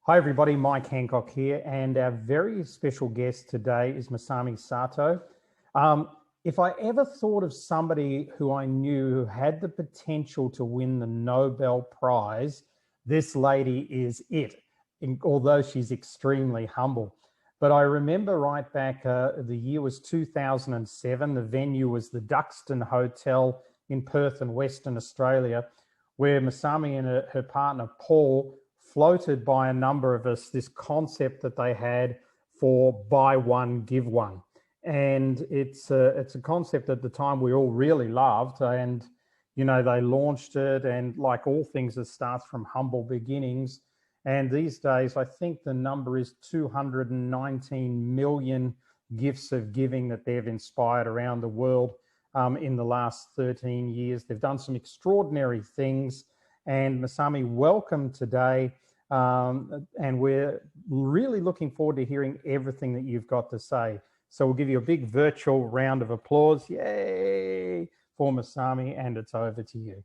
Hi everybody, Mike Hancock here, and our very special guest today is Masami Sato. If I ever thought of somebody who I knew who had the potential to win the Nobel Prize, this lady is it, although she's extremely humble. But I remember right back, the year was 2007, the venue was the Duxton Hotel in Perth in Western Australia, where Masami and her partner Paul floated by a number of us this concept that they had for buy one, give one. And it's a concept at the time we all really loved. And, you know, they launched it, and like all things, it starts from humble beginnings. And these days, I think the number is 219 million gifts of giving that they've inspired around the world in the last 13 years. They've done some extraordinary things. And Masami, welcome today. And we're really looking forward to hearing everything that you've got to say. So we'll give you a big virtual round of applause. Yay for Masami, and it's over to you.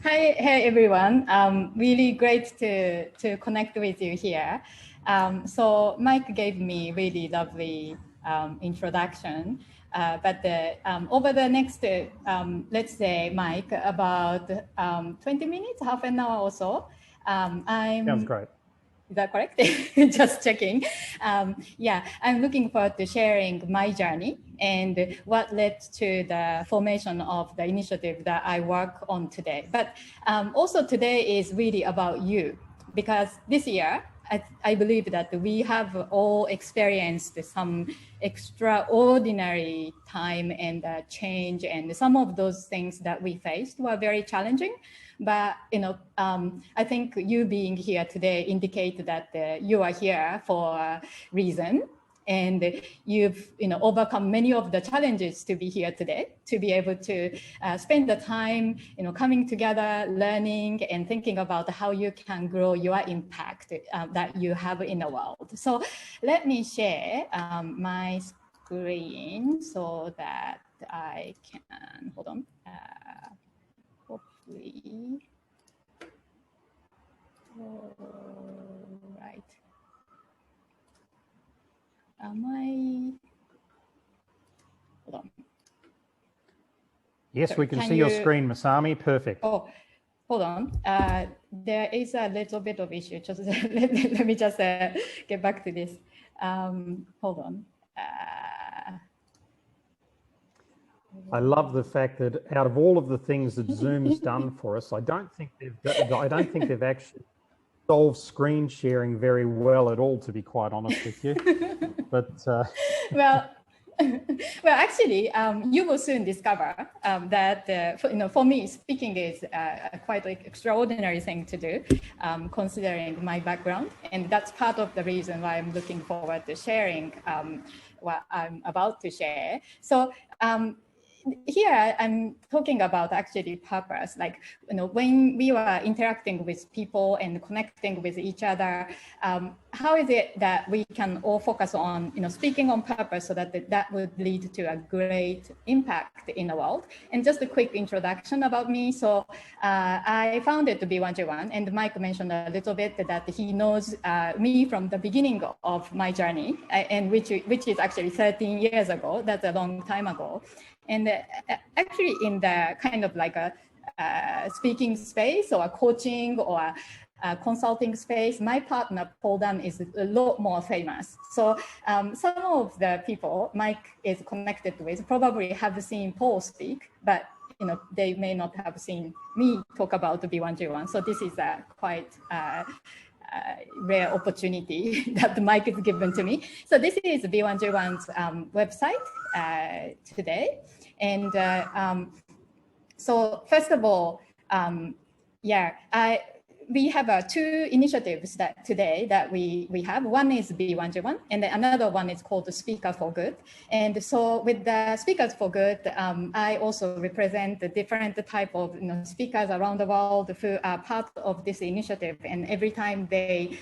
Hi everyone. Really great to connect with you here. So Mike gave me really lovely introduction. But over the next, let's say, Mike, about 20 minutes, half an hour or so. Sounds great. Is that correct? Just checking. Yeah, I'm looking forward to sharing my journey and what led to the formation of the initiative that I work on today. But also today is really about you, because this year, I believe that we have all experienced some extraordinary time and change, and some of those things that we faced were very challenging. But I think you being here today indicate that you are here for a reason, and you've overcome many of the challenges to be here today, to be able to spend the time coming together, learning and thinking about how you can grow your impact that you have in the world. So let me share my screen so that I can, hold on, hopefully, all right. Am I? Hold on. Yes, we can see your screen, Masami. Perfect. Oh, hold on. There is a little bit of issue. Just let me just get back to this. Hold on. I love the fact that out of all of the things that Zoom's done for us, I don't think they've actually solved screen sharing very well at all, to be quite honest with you. But well, actually, you will soon discover that for me, speaking is quite an extraordinary thing to do, considering my background, and that's part of the reason why I'm looking forward to sharing what I'm about to share. So. Here I'm talking about actually purpose, like when we were interacting with people and connecting with each other, how is it that we can all focus on speaking on purpose so that that would lead to a great impact in the world. And just a quick introduction about me. So I founded B1G1, and Mike mentioned a little bit that he knows me from the beginning of my journey, and which is actually 13 years ago. That's a long time ago. And actually in the kind of like a speaking space or a coaching or a consulting space, my partner, Paul Dunn, is a lot more famous. So some of the people Mike is connected with probably have seen Paul speak, but they may not have seen me talk about the B1G1. So this is a quite rare opportunity that Mike has given to me. So this is B1G1's website today. And so first of all, we have two initiatives that today that we have. One is B1G1, and another one is called the Speaker for Good. And so with the Speakers for Good, I also represent the different type of speakers around the world who are part of this initiative. And every time they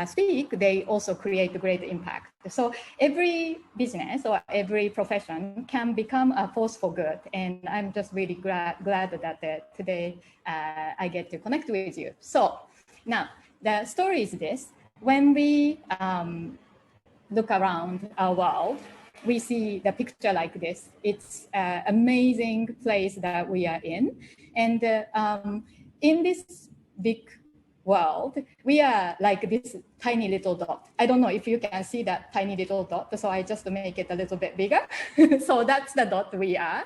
speak, they also create a great impact. So every business or every profession can become a force for good. And I'm just really glad that today I get to connect with you. So now the story is this. When we look around our world, we see the picture like this. It's an amazing place that we are in. And in this big world, we are like this tiny little dot. I don't know if you can see that tiny little dot, so I just make it a little bit bigger. So that's the dot we are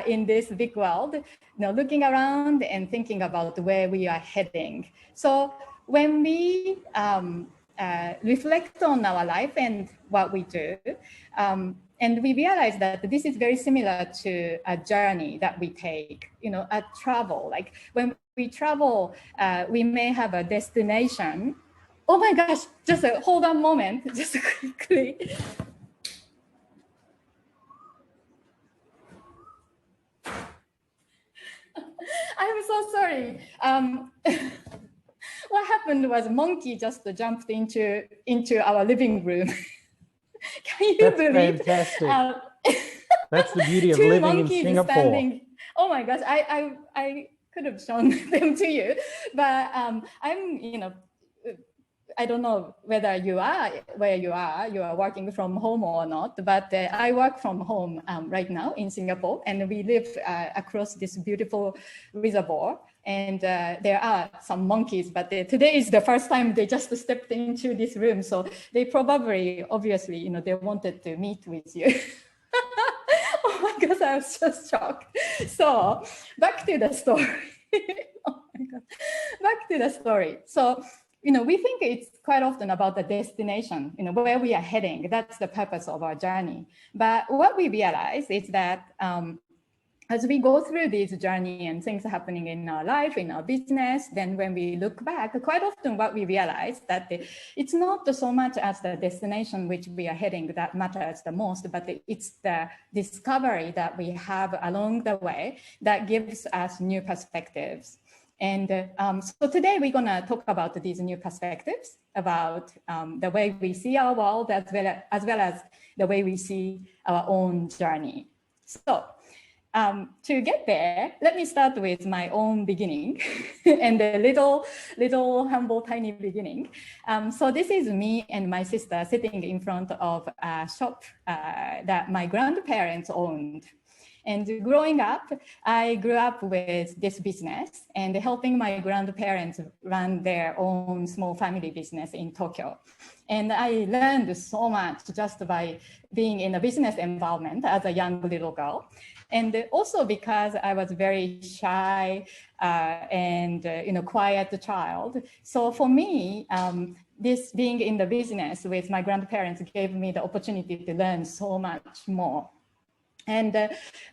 in this big world, looking around and thinking about where we are heading. So when we reflect on our life and what we do, and we realize that this is very similar to a journey that we take, a travel. Like when we travel, we may have a destination. Oh my gosh, just hold on a moment, just quickly. I'm so sorry. What happened was monkey just jumped into our living room. Can you believe? Fantastic. That's the beauty of two living in monkeys Singapore. Standing. Oh my gosh, I could have shown them to you, but I'm, I don't know whether you are where you are working from home or not, but I work from home right now in Singapore, and we live across this beautiful reservoir. And there are some monkeys, but today is the first time they just stepped into this room. So they probably, obviously, they wanted to meet with you. Oh my gosh, I was just shocked. So back to the story. Oh my God. Back to the story. So, we think it's quite often about the destination, where we are heading. That's the purpose of our journey. But what we realize is that as we go through this journey and things are happening in our life, in our business, then when we look back, quite often what we realize that it's not so much as the destination which we are heading that matters the most, but it's the discovery that we have along the way that gives us new perspectives. And so today we're going to talk about these new perspectives, about the way we see our world, as well as the way we see our own journey. So to get there, let me start with my own beginning and a little humble, tiny beginning. So this is me and my sister sitting in front of a shop that my grandparents owned. And growing up, I grew up with this business and helping my grandparents run their own small family business in Tokyo. And I learned so much just by being in a business environment as a young little girl. And also because I was very shy and quiet child. So for me, this being in the business with my grandparents gave me the opportunity to learn so much more. And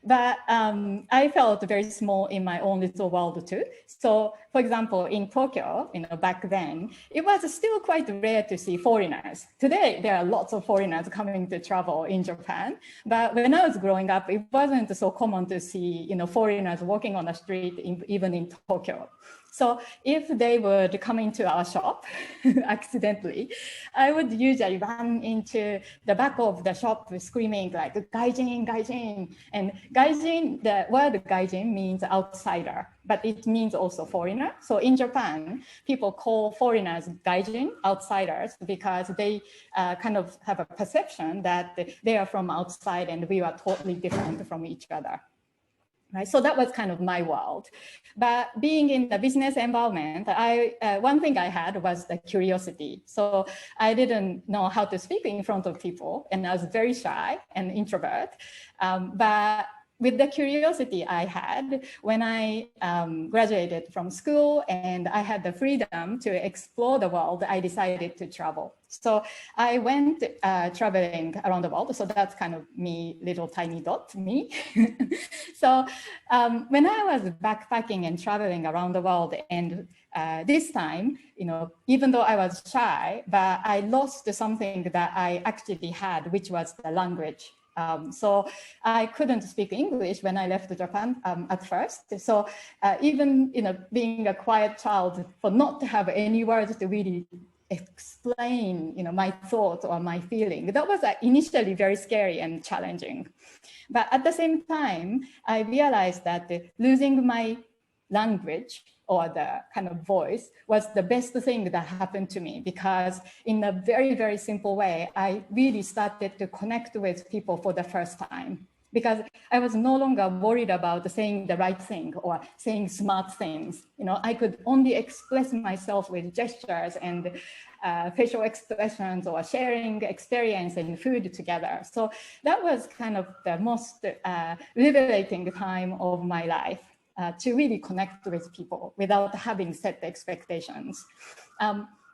but I felt very small in my own little world too. So, for example, in Tokyo, back then, it was still quite rare to see foreigners. Today, there are lots of foreigners coming to travel in Japan. But when I was growing up, it wasn't so common to see, foreigners walking on the street, even in Tokyo. So if they would come into our shop accidentally, I would usually run into the back of the shop screaming like gaijin, gaijin. And gaijin, the word gaijin means outsider, but it means also foreigner. So in Japan, people call foreigners gaijin, outsiders, because they kind of have a perception that they are from outside and we are totally different from each other. Right, so that was kind of my world. But being in the business environment, one thing I had was the curiosity. So I didn't know how to speak in front of people, and I was very shy and introvert. But with the curiosity I had when I graduated from school and I had the freedom to explore the world, I decided to travel. So I went traveling around the world. So that's kind of me, little tiny dot, me. So when I was backpacking and traveling around the world, and this time, even though I was shy, but I lost something that I actually had, which was the language. So I couldn't speak English when I left Japan at first. So even being a quiet child, for not to have any words to really explain, my thoughts or my feeling. That was initially very scary and challenging. But at the same time, I realized that losing my language or the kind of voice was the best thing that happened to me, because in a very, very simple way, I really started to connect with people for the first time, because I was no longer worried about saying the right thing or saying smart things. I could only express myself with gestures and facial expressions or sharing experience and food together. So that was kind of the most liberating time of my life, to really connect with people without having set expectations.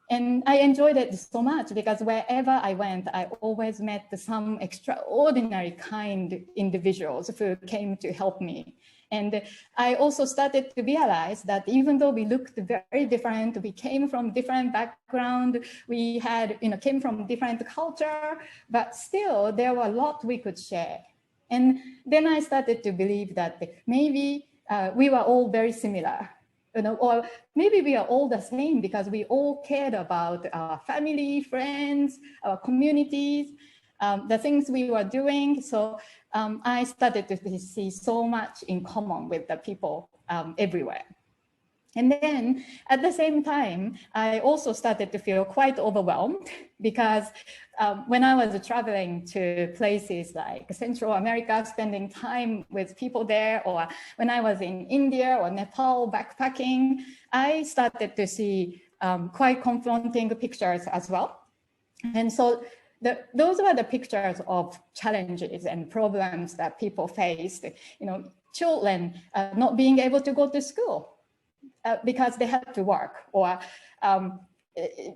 And I enjoyed it so much, because wherever I went, I always met some extraordinary kind individuals who came to help me. And I also started to realize that even though we looked very different, we came from different background, we had, came from different culture, but still there were a lot we could share. And then I started to believe that maybe we were all very similar. Or maybe we are all the same, because we all cared about our family, friends, our communities, the things we were doing. So I started to see so much in common with the people everywhere. And then at the same time, I also started to feel quite overwhelmed, because when I was traveling to places like Central America, spending time with people there, or when I was in India or Nepal backpacking, I started to see quite confronting pictures as well. And so those were the pictures of challenges and problems that people faced. Children not being able to go to school, because they had to work, or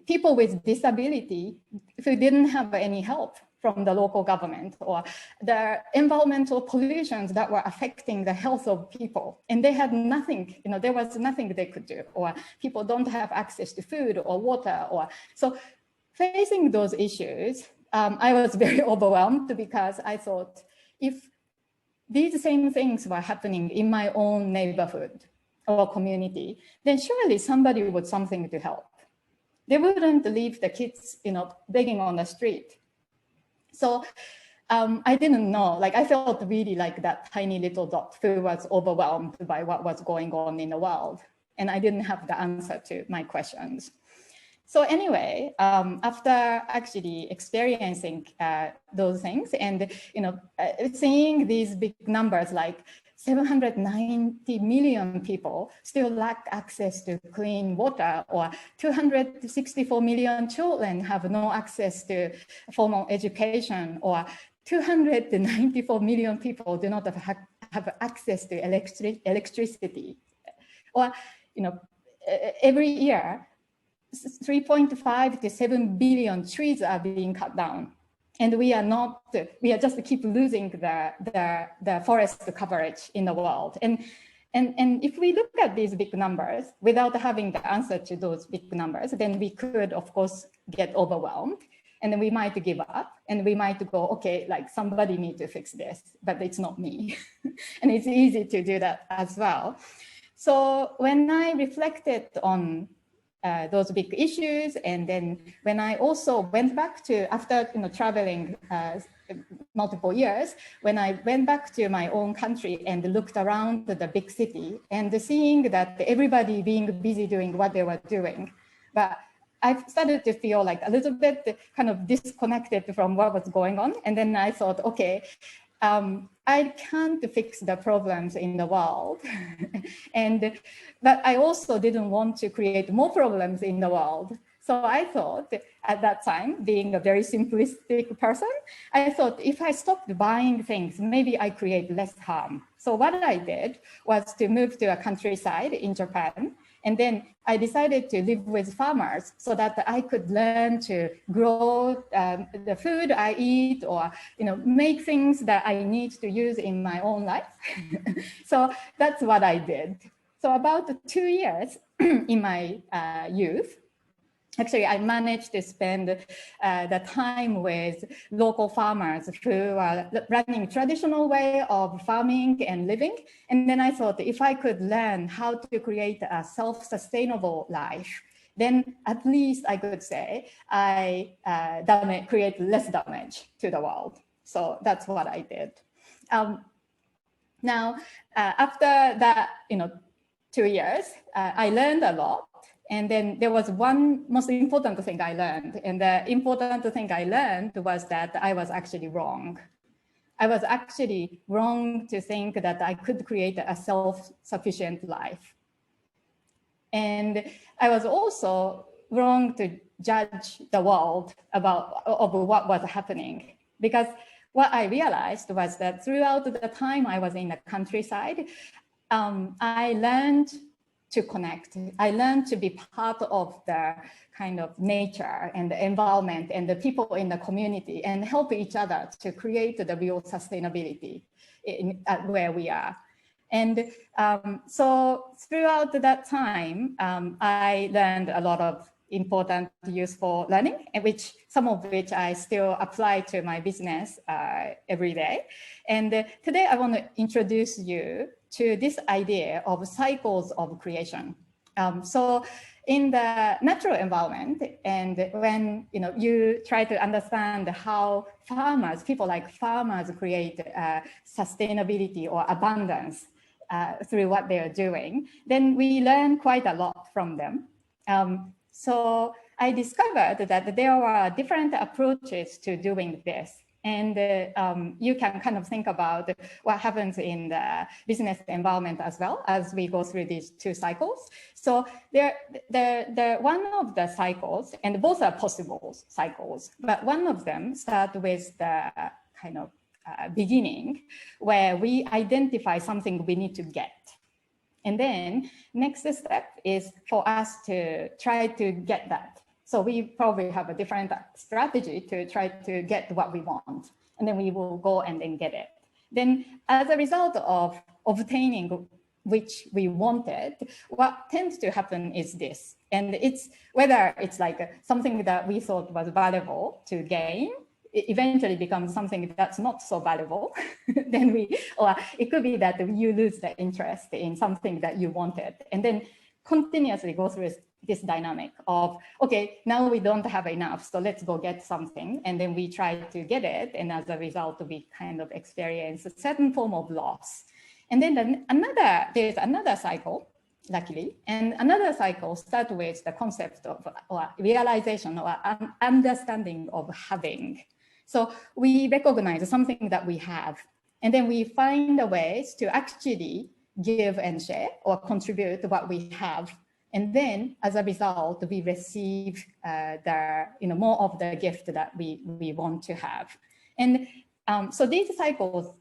people with disability who didn't have any help from the local government, or the environmental pollutions that were affecting the health of people. And they had nothing, there was nothing they could do, or people don't have access to food or water. So facing those issues, I was very overwhelmed, because I thought, if these same things were happening in my own neighborhood or community, then surely somebody would something to help. They wouldn't leave the kids, begging on the street. So I didn't know, I felt really like that tiny little dot who was overwhelmed by what was going on in the world. And I didn't have the answer to my questions. So anyway, after actually experiencing those things and, seeing these big numbers, like 790 million people still lack access to clean water, or 264 million children have no access to formal education, or 294 million people do not have access to electricity, or, every year, 3.5 to 7 billion trees are being cut down. And we are just keep losing the forest coverage in the world. And if we look at these big numbers without having the answer to those big numbers, then we could, of course, get overwhelmed. And then we might give up, and we might go, okay, somebody need to fix this, but it's not me. And it's easy to do that as well. So when I reflected on those big issues, and then when I also went back to, after traveling multiple years, when I went back to my own country and looked around the big city and seeing that everybody being busy doing what they were doing, but I started to feel like a little bit kind of disconnected from what was going on. And then I thought, okay, I can't fix the problems in the world. But I also didn't want to create more problems in the world. So I thought at that time, being a very simplistic person, I thought if I stopped buying things, maybe I create less harm. So what I did was to move to a countryside in Japan. And then I decided to live with farmers so that I could learn to grow the food I eat, or make things that I need to use in my own life. So that's what I did. So about 2 years in my youth, actually, I managed to spend the time with local farmers who are running traditional way of farming and living. And then I thought, if I could learn how to create a self-sustainable life, then at least I could say I create less damage to the world. So that's what I did. Now, after that, 2 years, I learned a lot. And then there was one most important thing I learned. And the important thing I learned was that I was actually wrong. I was actually wrong to think that I could create a self-sufficient life. And I was also wrong to judge the world of what was happening, because what I realized was that throughout the time I was in the countryside, I learned to connect. I learned to be part of the kind of nature and the environment and the people in the community and help each other to create the real sustainability where we are. And so throughout that time, I learned a lot of important, useful learning, and some of which I still apply to my business every day. And today I want to introduce you to this idea of cycles of creation. So in the natural environment, and when you try to understand how people like farmers create sustainability or abundance through what they are doing, then we learn quite a lot from them. So I discovered that there are different approaches to doing this. And you can kind of think about what happens in the business environment as well as we go through these two cycles. So one of the cycles, and both are possible cycles, but one of them starts with the kind of beginning where we identify something we need to get. And then next step is for us to try to get that. So we probably have a different strategy to try to get what we want. And then we will go and then get it. Then as a result of obtaining which we wanted, what tends to happen is this. And it's whether it's like something that we thought was valuable to gain, it eventually becomes something that's not so valuable, or it could be that you lose the interest in something that you wanted, and then continuously go through this dynamic of, okay, now we don't have enough, so let's go get something, and then we try to get it, and as a result, we kind of experience a certain form of loss. And then there's another cycle, luckily, and another cycle starts with the concept of or realization or understanding of having. So we recognize something that we have, and then we find a ways to actually give and share or contribute what we have. And then as a result, we receive more of the gift that we want to have. And so these cycles,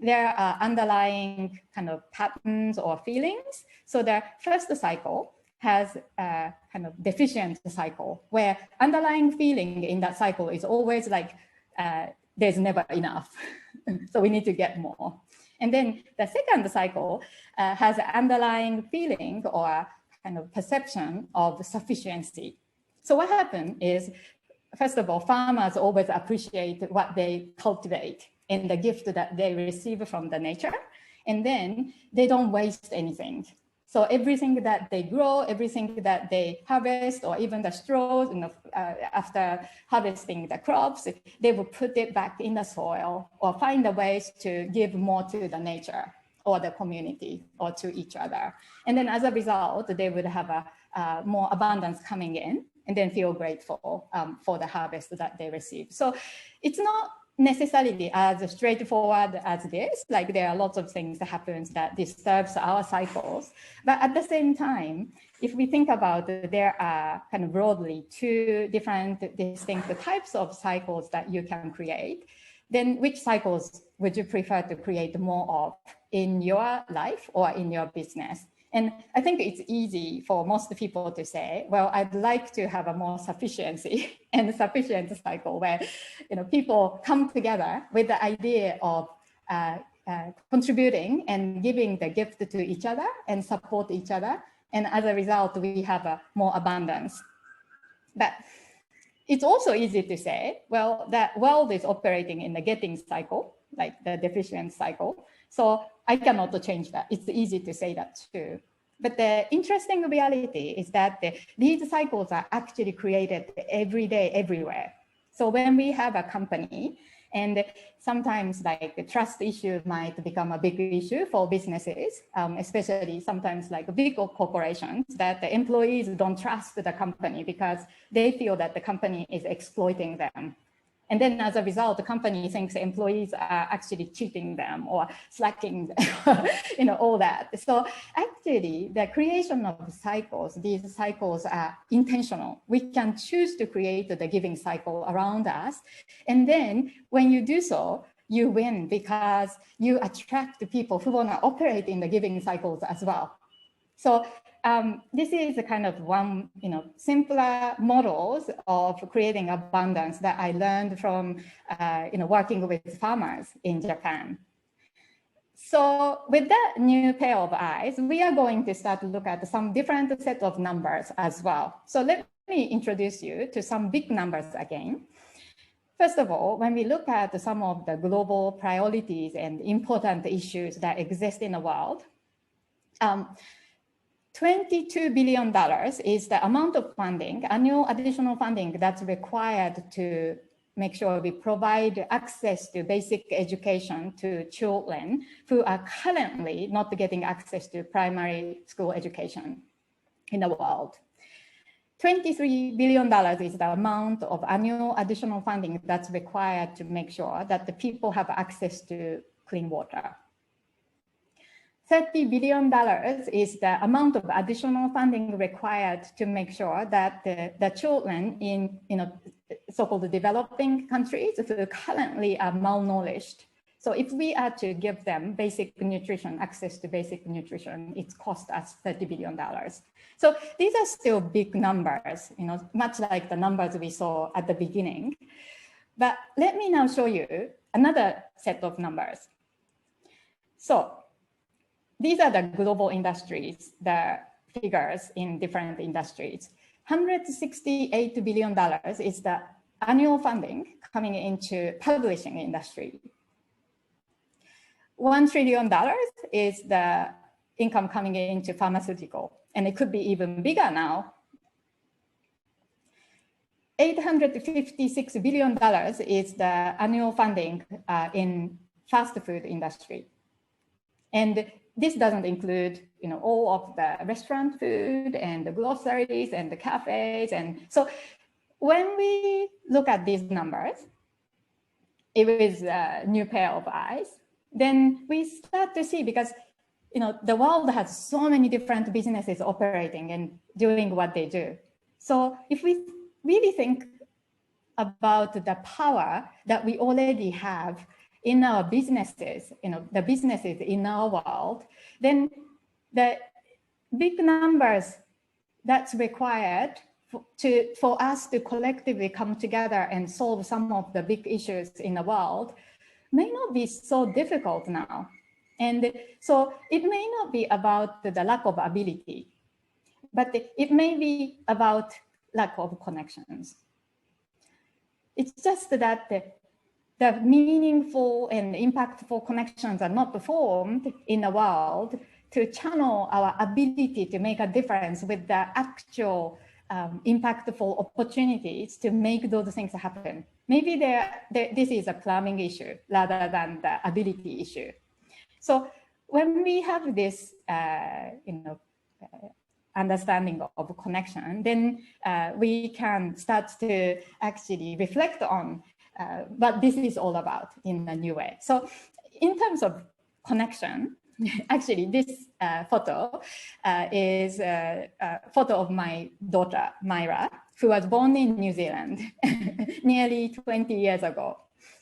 there are underlying kind of patterns or feelings. So the first cycle has a kind of deficient cycle where underlying feeling in that cycle is always like, there's never enough. So we need to get more. And then the second cycle has an underlying feeling or kind of perception of sufficiency. So what happens is, first of all, farmers always appreciate what they cultivate and the gift that they receive from the nature. And then they don't waste anything. So everything that they grow, everything that they harvest, or even the straws, after harvesting the crops, they will put it back in the soil or find the ways to give more to the nature or the community or to each other. And then as a result, they would have a more abundance coming in and then feel grateful for the harvest that they receive. So it's not necessarily as straightforward as this, like there are lots of things that happens that disturbs our cycles. But at the same time, if we think about it, there are kind of broadly two different distinct types of cycles that you can create, then which cycles would you prefer to create more of in your life or in your business? And I think it's easy for most people to say, well, I'd like to have a more sufficiency and sufficient cycle where people come together with the idea of contributing and giving the gift to each other and support each other. And as a result, we have a more abundance. But it's also easy to say, well, that world is operating in the getting cycle, like the deficient cycle. So I cannot change that. It's easy to say that too. But the interesting reality is that these cycles are actually created every day, everywhere. So when we have a company, and sometimes like the trust issue might become a big issue for businesses, especially sometimes like big corporations, that the employees don't trust the company because they feel that the company is exploiting them. And then as a result, the company thinks employees are actually cheating them or slacking, all that. So actually the creation of cycles, these cycles are intentional. We can choose to create the giving cycle around us. And then when you do so, you win because you attract the people who want to operate in the giving cycles as well. So this is a kind of one, simpler models of creating abundance that I learned from, working with farmers in Japan. So with that new pair of eyes, we are going to start to look at some different set of numbers as well. So let me introduce you to some big numbers again. First of all, when we look at some of the global priorities and important issues that exist in the world, $22 billion is the amount of funding, annual additional funding that's required to make sure we provide access to basic education to children who are currently not getting access to primary school education in the world. $23 billion is the amount of annual additional funding that's required to make sure that the people have access to clean water. $30 billion is the amount of additional funding required to make sure that the children in so-called developing countries who currently are malnourished. So if we are to give them basic nutrition, access to basic nutrition, it costs us $30 billion. So these are still big numbers, much like the numbers we saw at the beginning. But let me now show you another set of numbers. So these are the global industries, the figures in different industries. $168 billion is the annual funding coming into publishing industry. $1 trillion is the income coming into pharmaceutical, and it could be even bigger now. $856 billion is the annual funding in fast food industry. And this doesn't include, all of the restaurant food and the groceries and the cafes. And so when we look at these numbers, it was a new pair of eyes, then we start to see, because, the world has so many different businesses operating and doing what they do. So if we really think about the power that we already have in our businesses, the businesses in our world, then the big numbers that's required for us to collectively come together and solve some of the big issues in the world may not be so difficult now. And so it may not be about the lack of ability, but it may be about lack of connections. It's just that the meaningful and impactful connections are not formed in the world to channel our ability to make a difference with the actual impactful opportunities to make those things happen. Maybe this is a plumbing issue rather than the ability issue. So when we have this, understanding of connection, then we can start to actually reflect on what this is all about in a new way. So in terms of connection, actually this photo is a photo of my daughter, Myra, who was born in New Zealand nearly 20 years ago.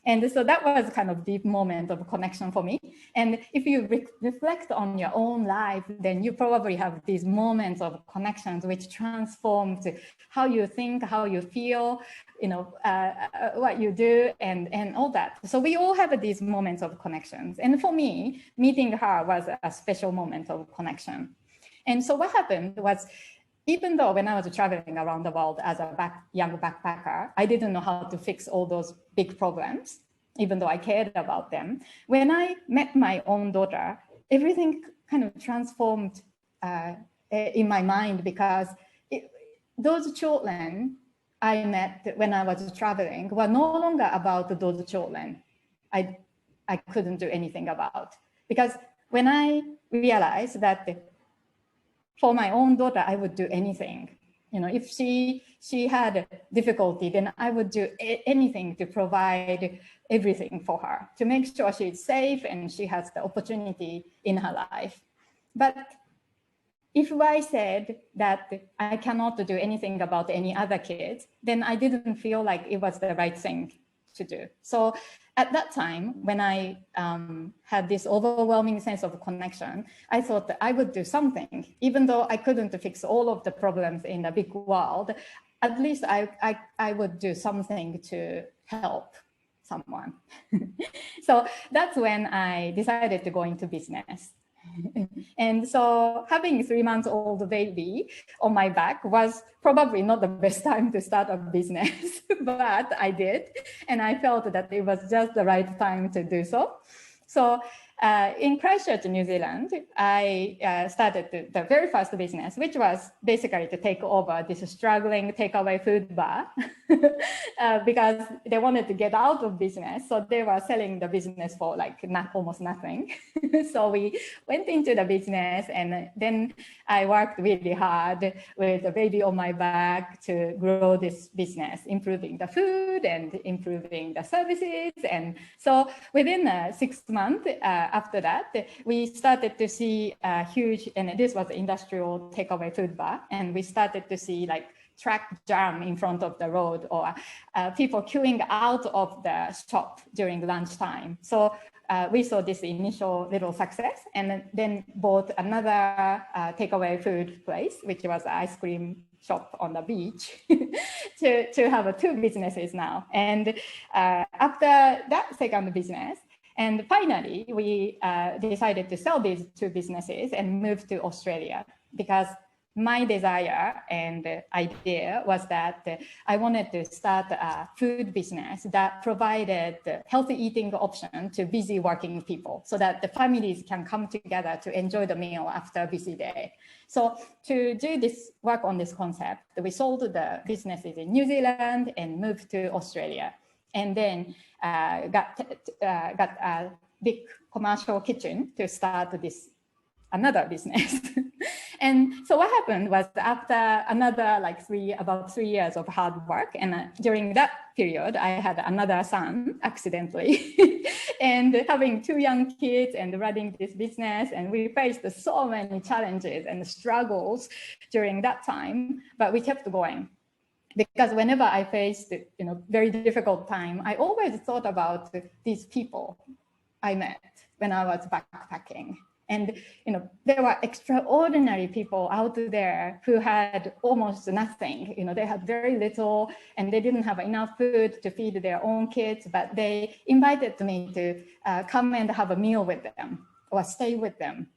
And so that was kind of deep moment of connection for me. And if you reflect on your own life, then you probably have these moments of connections which transformed how you think, how you feel, what you do, and all that. So we all have these moments of connections. And for me, meeting her was a special moment of connection. And so what happened was, even though when I was traveling around the world as a young backpacker, I didn't know how to fix all those big problems, even though I cared about them. When I met my own daughter, everything kind of transformed in my mind, because those children I met when I was traveling were no longer about those children I couldn't do anything about. Because when I realized that for my own daughter, I would do anything. You know, if she had difficulty, then I would do anything to provide everything for her, to make sure she's safe and she has the opportunity in her life. But if I said that I cannot do anything about any other kids, then I didn't feel like it was the right thing to do. So at that time, when I had this overwhelming sense of connection, I thought that I would do something, even though I couldn't fix all of the problems in the big world. At least I would do something to help someone. So that's when I decided to go into business. And so having 3-month-old baby on my back was probably not the best time to start a business, but I did. And I felt that it was just the right time to do so. So in Christchurch, New Zealand, I started the very first business, which was basically to take over this struggling takeaway food bar because they wanted to get out of business. So they were selling the business for like almost nothing. So we went into the business, and then I worked really hard with the baby on my back to grow this business, improving the food and improving the services. And so within 6 months, after that, we started to see a huge, and this was industrial takeaway food bar, and we started to see like truck jam in front of the road, or people queuing out of the shop during lunchtime. So we saw this initial little success, and then bought another takeaway food place, which was an ice cream shop on the beach, to have 2 businesses now. And after that second business, and finally, we decided to sell these 2 businesses and move to Australia, because my desire and idea was that I wanted to start a food business that provided healthy eating option to busy working people, so that the families can come together to enjoy the meal after a busy day. So to do this work on this concept, we sold the businesses in New Zealand and moved to Australia. And then got a big commercial kitchen to start this another business. And so what happened was, after another about 3 years of hard work, and during that period, I had another son accidentally, and having 2 young kids and running this business, and we faced so many challenges and struggles during that time, but we kept going. Because whenever I faced, very difficult time, I always thought about these people I met when I was backpacking. And, there were extraordinary people out there who had almost nothing. They had very little, and they didn't have enough food to feed their own kids, but they invited me to come and have a meal with them or stay with them,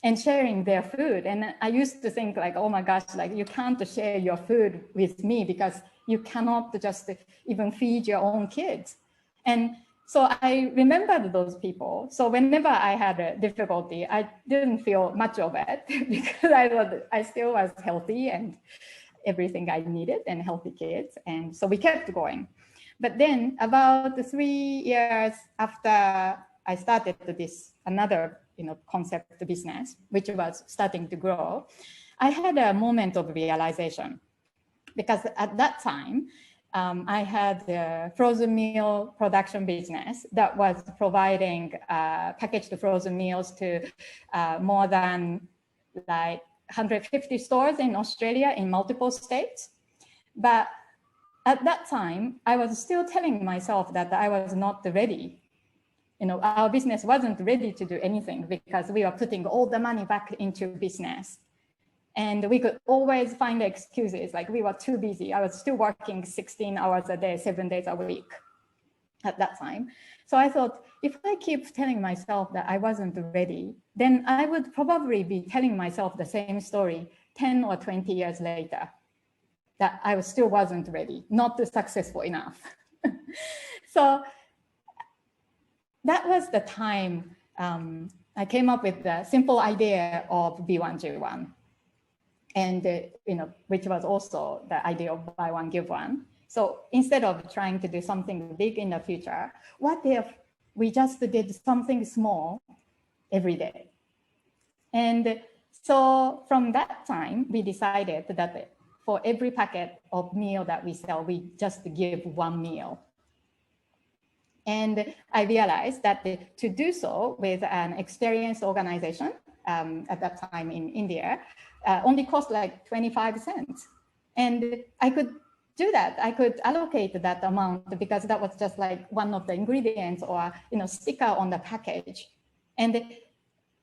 and sharing their food. And I used to think like, oh my gosh, like you can't share your food with me because you cannot just even feed your own kids. And so I remembered those people. So whenever I had a difficulty, I didn't feel much of it because I still was healthy and everything I needed, and healthy kids. And so we kept going. But then about 3 years after I started this another concept business, which was starting to grow, I had a moment of realization, because at that time, I had a frozen meal production business that was providing packaged frozen meals to more than 150 stores in Australia in multiple states. But at that time, I was still telling myself that I was not ready. Our business wasn't ready to do anything because we were putting all the money back into business. And we could always find excuses, like we were too busy. I was still working 16 hours a day, 7 days a week at that time. So I thought, if I keep telling myself that I wasn't ready, then I would probably be telling myself the same story 10 or 20 years later, that I still wasn't ready, not successful enough. So that was the time I came up with the simple idea of B1G1, and which was also the idea of buy one, give one. So instead of trying to do something big in the future, what if we just did something small every day? And so from that time, we decided that for every packet of meal that we sell, we just give one meal. And I realized that to do so with an experienced organization at that time in India only cost like 25 cents. And I could do that. I could allocate that amount because that was just like one of the ingredients or sticker on the package. And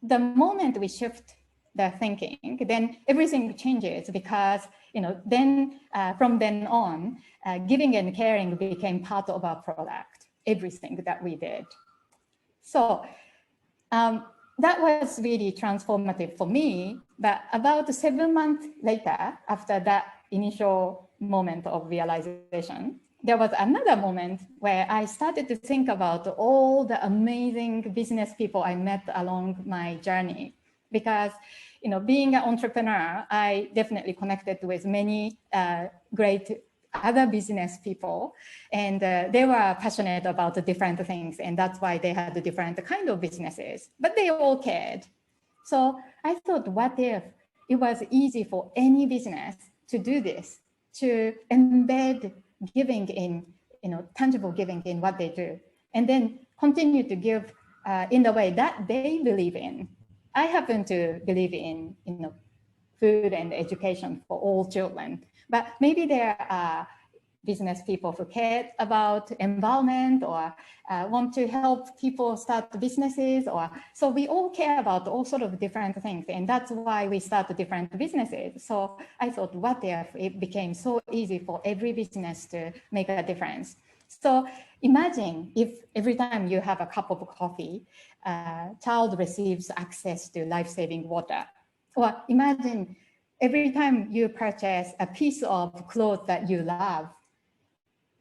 the moment we shift the thinking, then everything changes because then from then on, giving and caring became part of our product. Everything that we did. So that was really transformative for me. But about 7 months later, after that initial moment of realization, there was another moment where I started to think about all the amazing business people I met along my journey. Because being an entrepreneur, I definitely connected with many great other business people, and they were passionate about the different things, and that's why they had the different kind of businesses, but they all cared. So I thought, what if it was easy for any business to do this, to embed giving in, tangible giving in what they do, and then continue to give in the way that they believe in. I happen to believe in, food and education for all children. But maybe there are business people who care about environment or want to help people start businesses, or so we all care about all sort of different things, and that's why we start different businesses. So I thought, what if it became so easy for every business to make a difference? So imagine if every time you have a cup of coffee, a child receives access to life-saving water. Or imagine every time you purchase a piece of cloth that you love,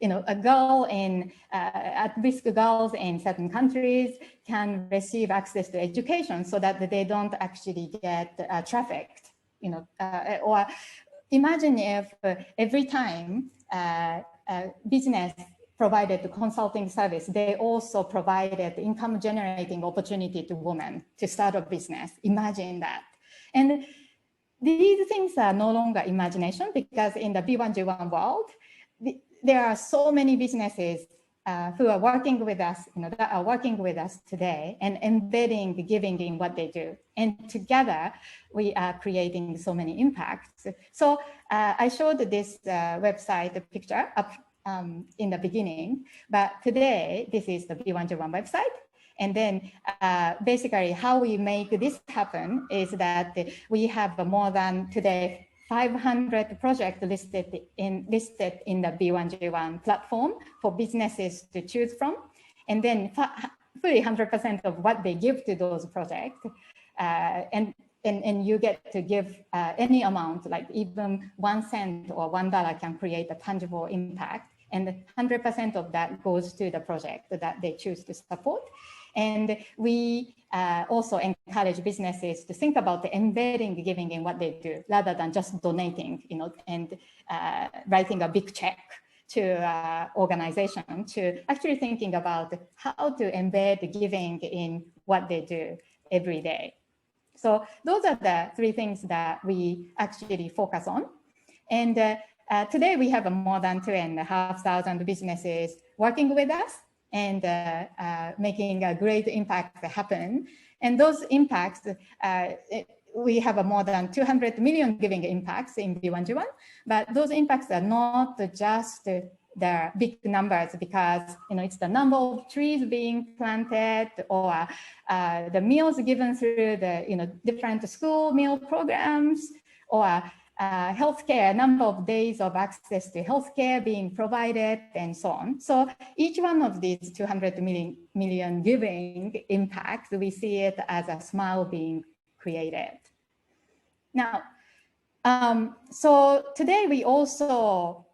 a girl in at-risk girls in certain countries can receive access to education so that they don't actually get trafficked. Or imagine if every time a business provided the consulting service, they also provided income generating opportunity to women to start a business. Imagine that. And these things are no longer imagination, because in the B1G1 world, there are so many businesses who are working with us, that are working with us today and embedding the giving in what they do. And together, we are creating so many impacts. So I showed this website picture up in the beginning, but today, this is the B1G1 website. And then basically how we make this happen is that we have more than today 500 projects listed in the B1G1 platform for businesses to choose from. And then fully 100% of what they give to those projects. And you get to give any amount, like even 1 cent or $1 can create a tangible impact. And 100% of that goes to the project that they choose to support. And we also encourage businesses to think about the embedding giving in what they do, rather than just donating, and writing a big check to organization, to actually thinking about how to embed giving in what they do every day. So those are the 3 things that we actually focus on. And today we have more than 2,500 businesses working with us and making a great impact happen. And those impacts, we have more than 200 million giving impacts in B1G1, but those impacts are not just the big numbers, because it's the number of trees being planted, or the meals given through the different school meal programs, or healthcare, number of days of access to healthcare being provided, and so on. So each one of these 200 million giving impacts, we see it as a smile being created. Now, so today we also,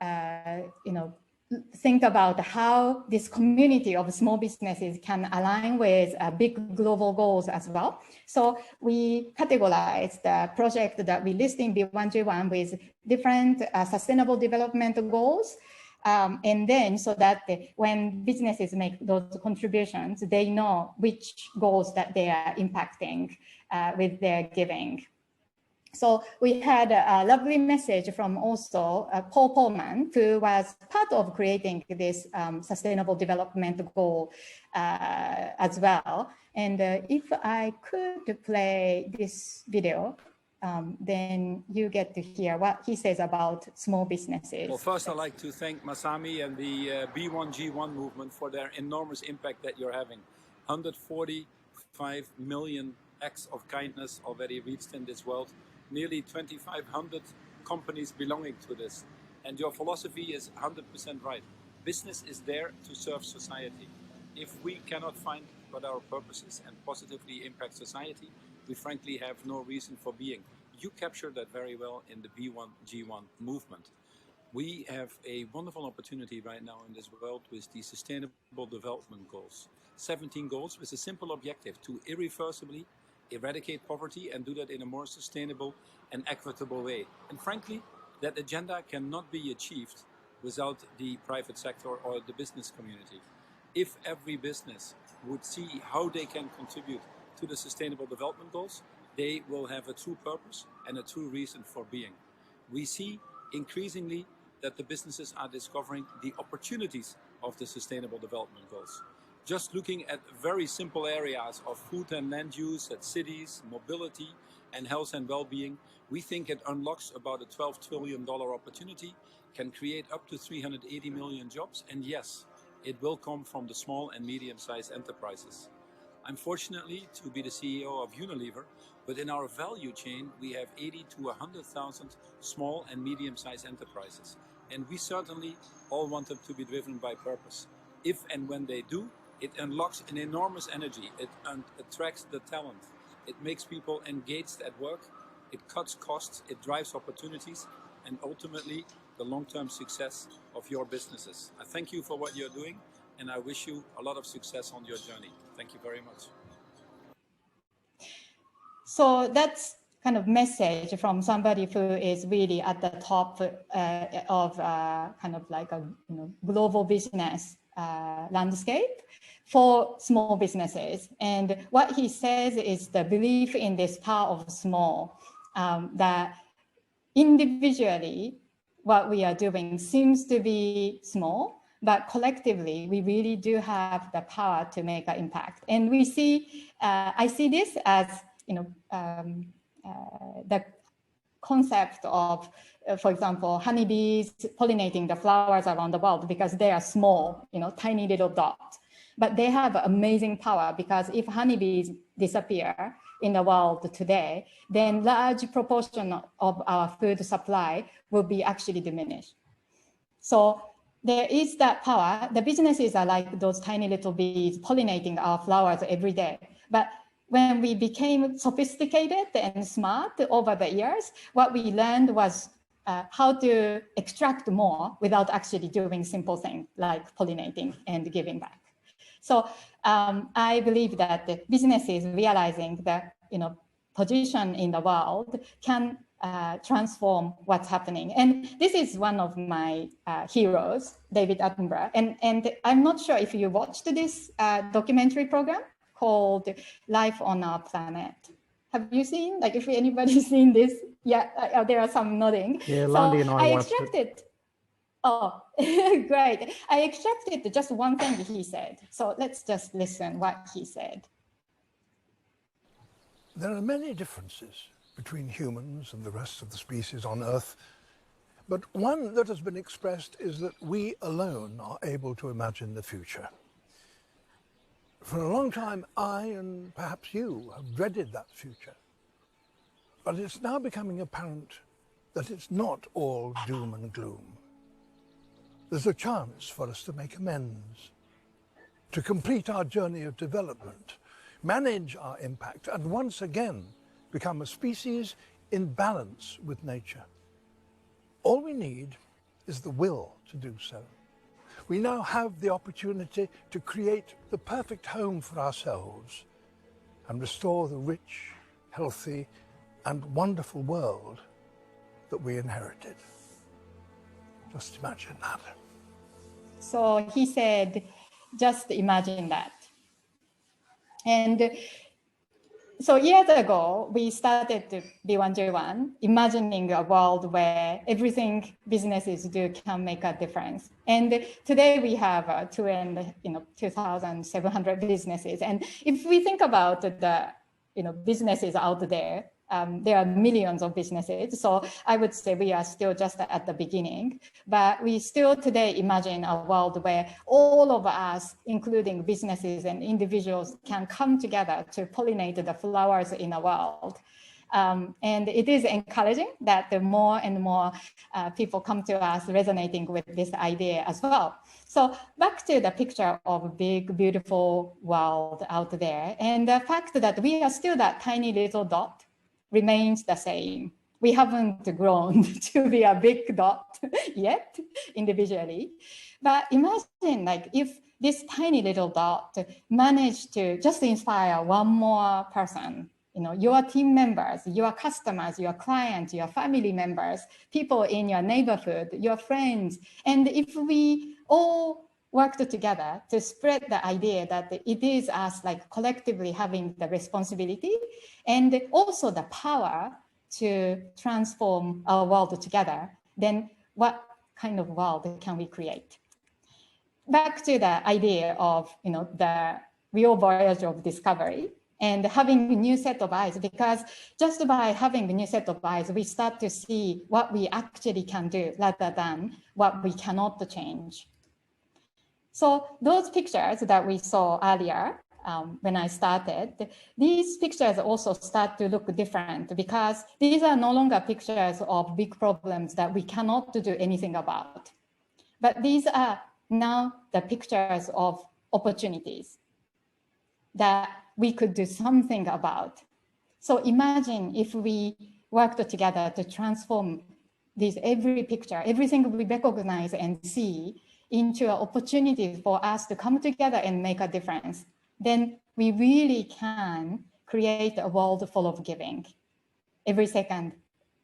think about how this community of small businesses can align with big global goals as well. So we categorize the project that we list in B1G1 with different sustainable development goals. And then so that when businesses make those contributions, they know which goals that they are impacting with their giving. So we had a lovely message from also Paul Pullman, who was part of creating this sustainable development goal as well. And if I could play this video, then you get to hear what he says about small businesses. Well, first I'd like to thank Masami and the B1G1 movement for their enormous impact that you're having. 145 million acts of kindness already reached in this world. Nearly 2,500 companies belonging to this. And your philosophy is 100% right. Business is there to serve society. If we cannot find what our purpose is and positively impact society, we frankly have no reason for being. You captured that very well in the B1G1 movement. We have a wonderful opportunity right now in this world with the Sustainable Development Goals. 17 goals with a simple objective to irreversibly eradicate poverty and do that in a more sustainable and equitable way. And frankly, that agenda cannot be achieved without the private sector or the business community. If every business would see how they can contribute to the Sustainable Development Goals, they will have a true purpose and a true reason for being. We see increasingly that the businesses are discovering the opportunities of the Sustainable Development Goals. Just looking at very simple areas of food and land use, at cities, mobility, and health and well-being, we think it unlocks about a $12 trillion opportunity, can create up to 380 million jobs, and yes, it will come from the small and medium-sized enterprises. I'm fortunately to be the CEO of Unilever, but in our value chain, we have 80 to 100,000 small and medium-sized enterprises. And we certainly all want them to be driven by purpose. If and when they do, it unlocks an enormous energy. It attracts the talent. It makes people engaged at work. It cuts costs. It drives opportunities. And ultimately, the long-term success of your businesses. I thank you for what you're doing, and I wish you a lot of success on your journey. Thank you very much. So that's kind of message from somebody who is really at the top of kind of like a global business landscape for small businesses. And what he says is the belief in this power of small, that individually what we are doing seems to be small, but collectively we really do have the power to make an impact. And we see, I see this as, the concept of, for example, honeybees pollinating the flowers around the world because they are small, tiny little dots. But they have amazing power because if honeybees disappear in the world today, then large proportion of our food supply will be actually diminished. So there is that power. The businesses are like those tiny little bees pollinating our flowers every day. But when we became sophisticated and smart over the years, what we learned was how to extract more without actually doing simple things like pollinating and giving back. So I believe that the businesses realizing that position in the world can transform what's happening. And this is one of my heroes, David Attenborough. And I'm not sure if you watched this documentary program called Life on Our Planet. Have you seen, like if anybody's seen this? Yeah, there are some nodding. Yeah, Lundy and I watched it. Oh, great. I extracted just one thing he said. So let's just listen what he said. There are many differences between humans and the rest of the species on Earth, but one that has been expressed is that we alone are able to imagine the future. For a long time, I and perhaps you have dreaded that future, but it's now becoming apparent that it's not all doom and gloom. There's a chance for us to make amends, to complete our journey of development, manage our impact, and once again become a species in balance with nature. All we need is the will to do so. We now have the opportunity to create the perfect home for ourselves and restore the rich, healthy, and wonderful world that we inherited. Just imagine that. So he said, just imagine that. And so years ago, we started B1J1, imagining a world where everything businesses do can make a difference. And today we have 2,700 businesses. And if we think about the businesses out there, there are millions of businesses. So I would say we are still just at the beginning, but we still today imagine a world where all of us, including businesses and individuals, can come together to pollinate the flowers in the world. And it is encouraging that the more and more people come to us resonating with this idea as well. So back to the picture of a big, beautiful world out there. And the fact that we are still that tiny little dot remains the same. We haven't grown to be a big dot yet individually. But imagine like if this tiny little dot managed to just inspire one more person, your team members, your customers, your clients, your family members, people in your neighborhood, your friends. And if we all worked together to spread the idea that it is us like collectively having the responsibility and also the power to transform our world together, then what kind of world can we create? Back to the idea of the real voyage of discovery and having a new set of eyes, because just by having a new set of eyes, we start to see what we actually can do rather than what we cannot change. So those pictures that we saw earlier when I started, these pictures also start to look different because these are no longer pictures of big problems that we cannot do anything about. But these are now the pictures of opportunities that we could do something about. So imagine if we worked together to transform every picture, everything we recognize and see into an opportunity for us to come together and make a difference, then we really can create a world full of giving every second,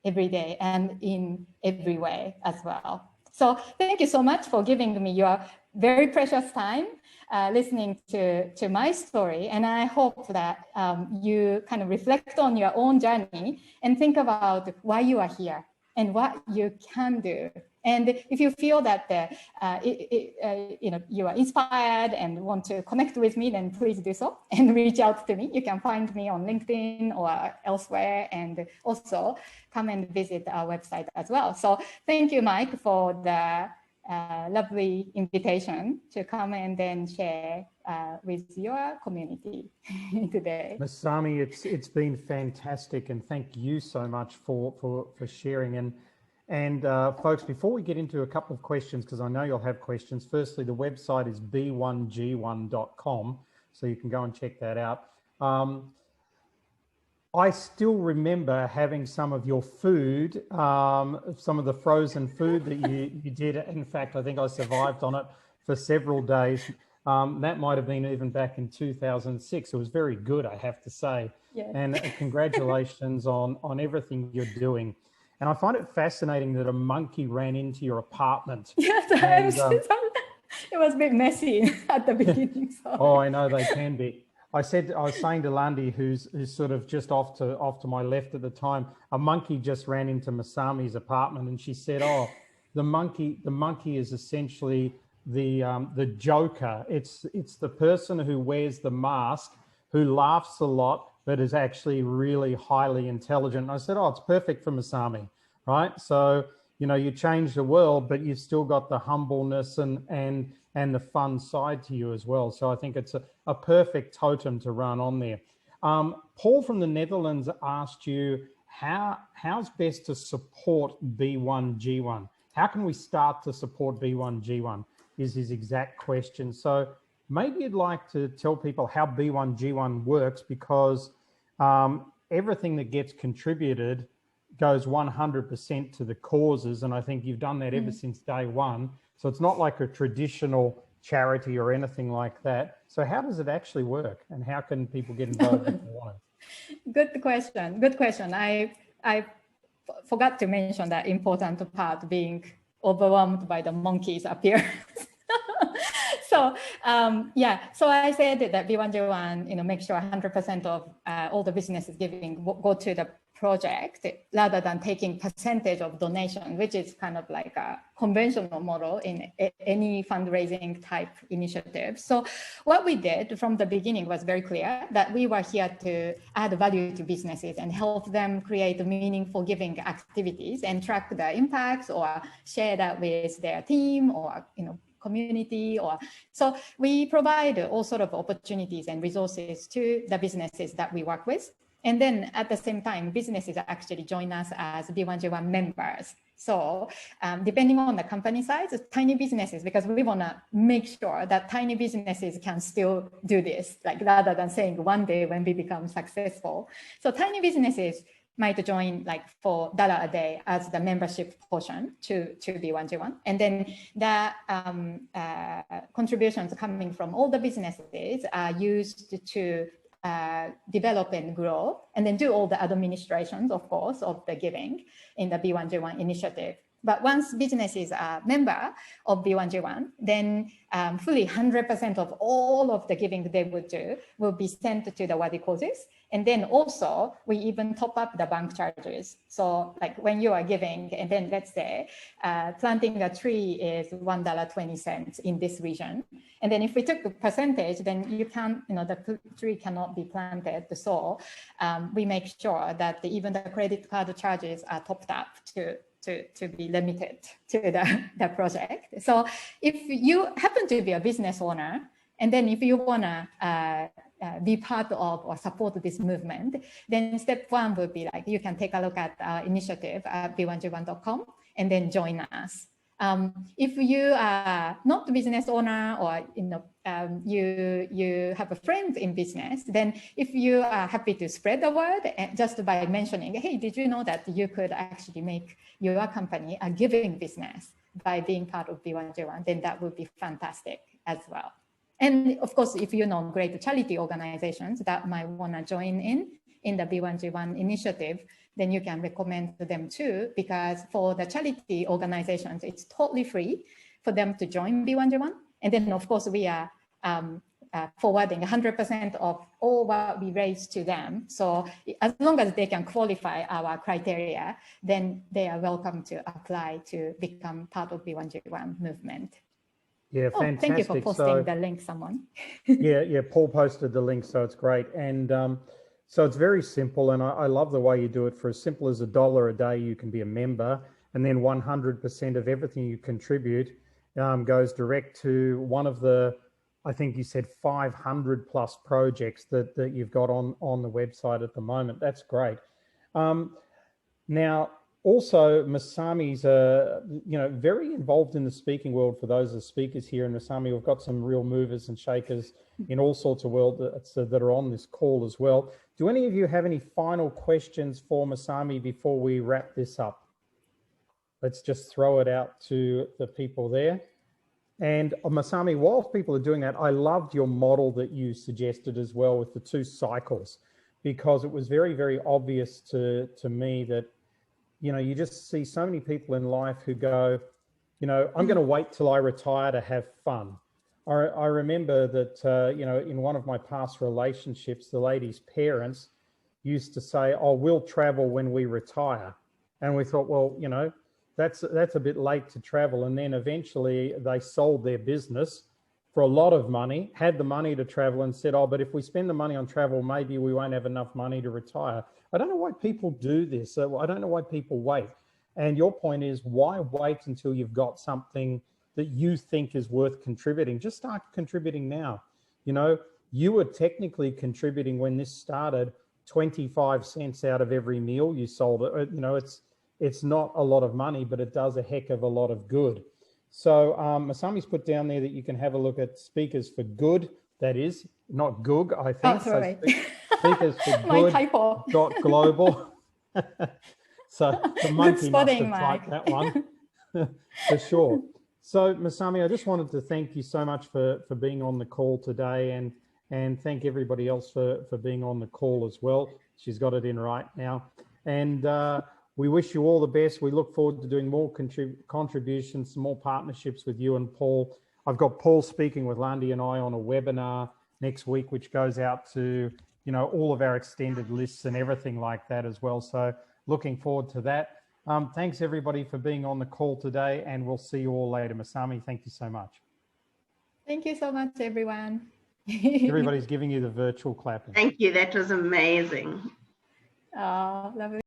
every day, and in every way as well. So thank you so much for giving me your very precious time listening to my story. And I hope that you kind of reflect on your own journey and think about why you are here and what you can do. And if you feel that you are inspired and want to connect with me, then please do so and reach out to me. You can find me on LinkedIn or elsewhere, and also come and visit our website as well. So thank you, Mike, for the lovely invitation to come and then share with your community today. Masami, it's been fantastic, and thank you so much for sharing. And folks, before we get into a couple of questions, because I know you'll have questions, firstly, the website is b1g1.com, so you can go and check that out. I still remember having some of your food, some of the frozen food that you did. In fact, I think I survived on it for several days. That might have been even back in 2006. It was very good, I have to say. Yeah. And congratulations on everything you're doing. And I find it fascinating that a monkey ran into your apartment. Yes, it was a bit messy at the beginning. So. Oh, I know they can be. I was saying to Landi, who's sort of just off to my left at the time, a monkey just ran into Masami's apartment, and she said, "Oh, the monkey is essentially the Joker. It's the person who wears the mask, who laughs a lot, but is actually really highly intelligent." And I said, "Oh, it's perfect for Masami, right? So you change the world, but you've still got the humbleness and the fun side to you as well. So I think it's a perfect totem to run on there." Paul from the Netherlands asked you, how's best to support B1G1? How can we start to support B1G1 is his exact question. So maybe you'd like to tell people how B1G1 works, because everything that gets contributed goes 100% to the causes. And I think you've done that ever since day one. So it's not like a traditional charity or anything like that. So how does it actually work, and how can people get involved if they want to? Good question. Good question. I forgot to mention that important part, being overwhelmed by the monkeys appearance. So yeah, so I said that B1J1, make sure 100% of all the businesses giving go to the project rather than taking percentage of donation, which is kind of like a conventional model in any fundraising type initiative. So what we did from the beginning was very clear that we were here to add value to businesses and help them create meaningful giving activities and track the impacts or share that with their team or community. Or so we provide all sort of opportunities and resources to the businesses that we work with. And then at the same time, businesses actually join us as B1J1 members. So depending on the company size, tiny businesses, because we want to make sure that tiny businesses can still do this, like rather than saying one day when we become successful. So tiny businesses might join like for $1 a day as the membership portion to B1J1. And then the contributions coming from all the businesses are used to develop and grow, and then do all the administrations, of course, of the giving in the B1J1 initiative. But once businesses are member of B1J1, then fully 100% of all of the giving they would do will be sent to the worthy causes. And then also we even top up the bank charges. So like when you are giving, and then let's say planting a tree is $1.20 in this region. And then if we took the percentage, then you can't, the tree cannot be planted. So we make sure that even the credit card charges are topped up to be limited to the project. So if you happen to be a business owner, and then if you want to be part of or support this movement, then step one would be like, you can take a look at our initiative at b1j1.com and then join us. If you are not a business owner, or you have a friend in business, then if you are happy to spread the word just by mentioning, hey, did you know that you could actually make your company a giving business by being part of B1J1, then that would be fantastic as well. And of course, if you know great charity organizations that might want to join in the B1J1 initiative, then you can recommend them too, because for the charity organizations, it's totally free for them to join B1J1. And then of course, we are forwarding 100% of all what we raise to them. So as long as they can qualify our criteria, then they are welcome to apply to become part of B1J1 movement. Yeah, fantastic. Thank you for posting the link, someone. yeah, Paul posted the link, so it's great. And so it's very simple, and I love the way you do it. For as simple as $1 a day, you can be a member, and then 100% of everything you contribute goes direct to one of the, I think you said 500 plus projects that you've got on the website at the moment. That's great. Now, also, Masami's very involved in the speaking world. For those of speakers here in Masami, we've got some real movers and shakers in all sorts of world that are on this call as well. Do any of you have any final questions for Masami before we wrap this up? Let's just throw it out to the people there. And Masami, while people are doing that, I loved your model that you suggested as well with the 2 cycles, because it was very, very obvious to me that you just see so many people in life who go, I'm going to wait till I retire to have fun. I remember that, in one of my past relationships, the lady's parents used to say, oh, we'll travel when we retire. And we thought, well, that's a bit late to travel. And then eventually they sold their business for a lot of money, had the money to travel, and said, oh, but if we spend the money on travel, maybe we won't have enough money to retire. I don't know why people do this. I don't know why people wait. And your point is, why wait until you've got something that you think is worth contributing? Just start contributing now. You were technically contributing when this started 25 cents out of every meal you sold. It's not a lot of money, but it does a heck of a lot of good. So Masami's put down there that you can have a look at Speakers for Good. That is not Goog, I think. Oh, sorry. So Speakers for Good .global. So the monkey must have typed that one for sure. So Masami, I just wanted to thank you so much for being on the call today, and thank everybody else for being on the call as well. She's got it in right now. And we wish you all the best. We look forward to doing more contributions, some more partnerships with you and Paul. I've got Paul speaking with Landy and I on a webinar next week, which goes out to, you know, all of our extended lists and everything like that as well. So looking forward to that. Thanks everybody for being on the call today, and we'll see you all later. Masami, thank you so much. Thank you so much, everyone. Everybody's giving you the virtual clapping. Thank you. That was amazing. Oh, lovely.